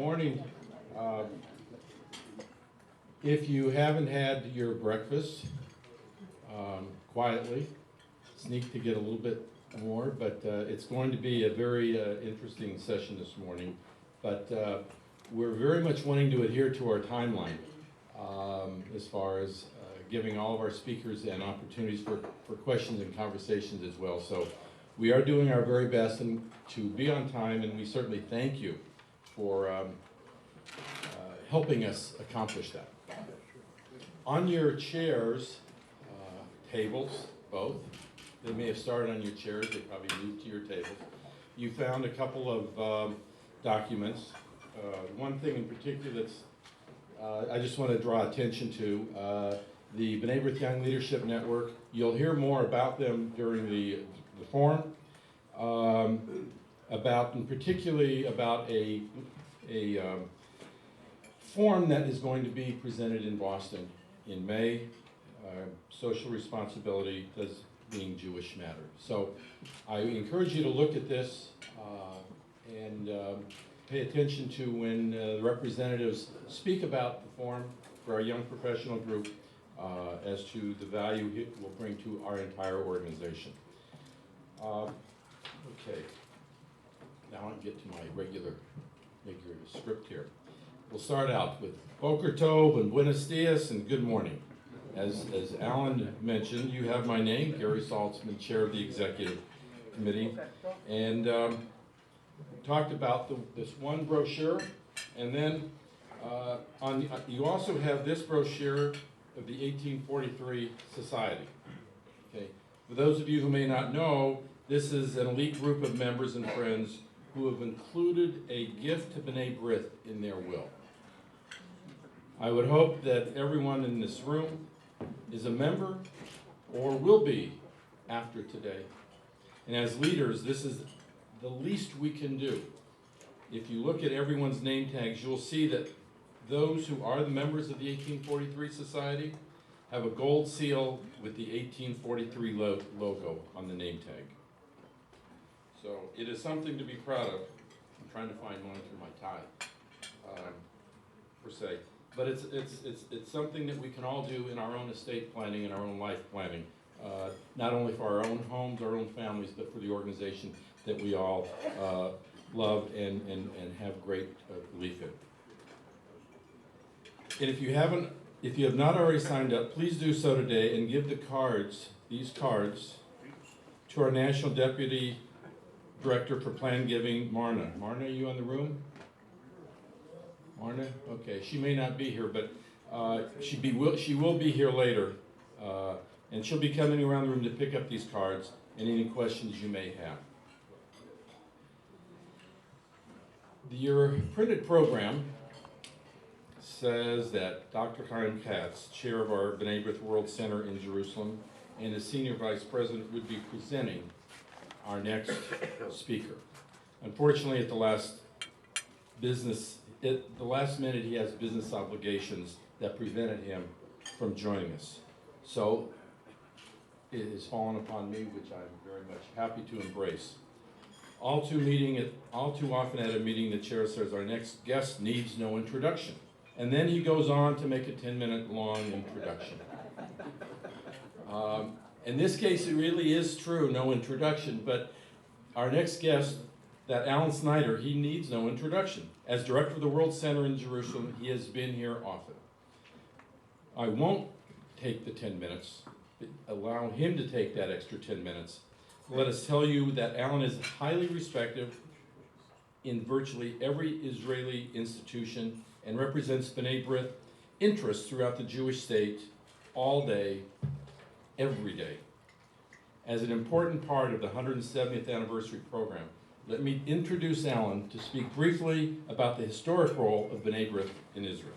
morning. Uh, if you haven't had your breakfast, quietly, sneak to get a little bit more, but it's going to be a very interesting session this morning. But we're very much wanting to adhere to our timeline as far as giving all of our speakers and opportunities for questions and conversations as well. So we are doing our very best to be on time, and we certainly thank you for helping us accomplish that. On your chairs, tables, both, they may have started on your chairs, they probably moved to your tables. You found a couple of documents. One thing in particular that's I just want to draw attention to, the B'nai B'rith Young Leadership Network. You'll hear more about them during the forum, particularly about a forum that is going to be presented in Boston in May, social responsibility does being Jewish matter. So I encourage you to look at this and pay attention to when the representatives speak about the forum for our young professional group as to the value it will bring to our entire organization. Okay, now I'll get to my regular script here. We'll start out with Boker Tov and Buenos Dias and good morning. As Alan mentioned, you have my name, Gary Saltzman, Chair of the Executive Committee, and talked about this one brochure, and then you also have this brochure of the 1843 Society. Okay. For those of you who may not know, this is an elite group of members and friends who have included a gift to B'nai B'rith in their will. I would hope that everyone in this room is a member or will be after today. And as leaders, this is the least we can do. If you look at everyone's name tags, you'll see that those who are the members of the 1843 Society have a gold seal with the 1843 logo on the name tag. So it is something to be proud of. I'm trying to find one through my tie, per se. But it's something that we can all do in our own estate planning and our own life planning, not only for our own homes, our own families, but for the organization that we all love and have great belief in. And if you have not already signed up, please do so today and give these cards, to our National Deputy Director for Plan Giving, Marna. Marna, are you in the room? Marna? Okay, she may not be here, but she will be here later. And she'll be coming around the room to pick up these cards and any questions you may have. Your printed program says that Dr. Chaim Katz, chair of our B'nai B'rith World Center in Jerusalem, and the senior vice president would be presenting our next speaker. Unfortunately, at the last minute, he has business obligations that prevented him from joining us. So it has fallen upon me, which I'm very much happy to embrace. All too often at a meeting, the chair says, our next guest needs no introduction. And then he goes on to make a 10-minute long introduction. In this case, it really is true, no introduction, but our next guest, that Alan Snyder, he needs no introduction. As director of the World Center in Jerusalem, he has been here often. I won't take the 10 minutes, allow him to take that extra 10 minutes. Let us tell you that Alan is highly respected in virtually every Israeli institution and represents B'nai B'rith interests throughout the Jewish state all day, every day. As an important part of the 170th anniversary program, let me introduce Alan to speak briefly about the historic role of B'nai B'rith in Israel.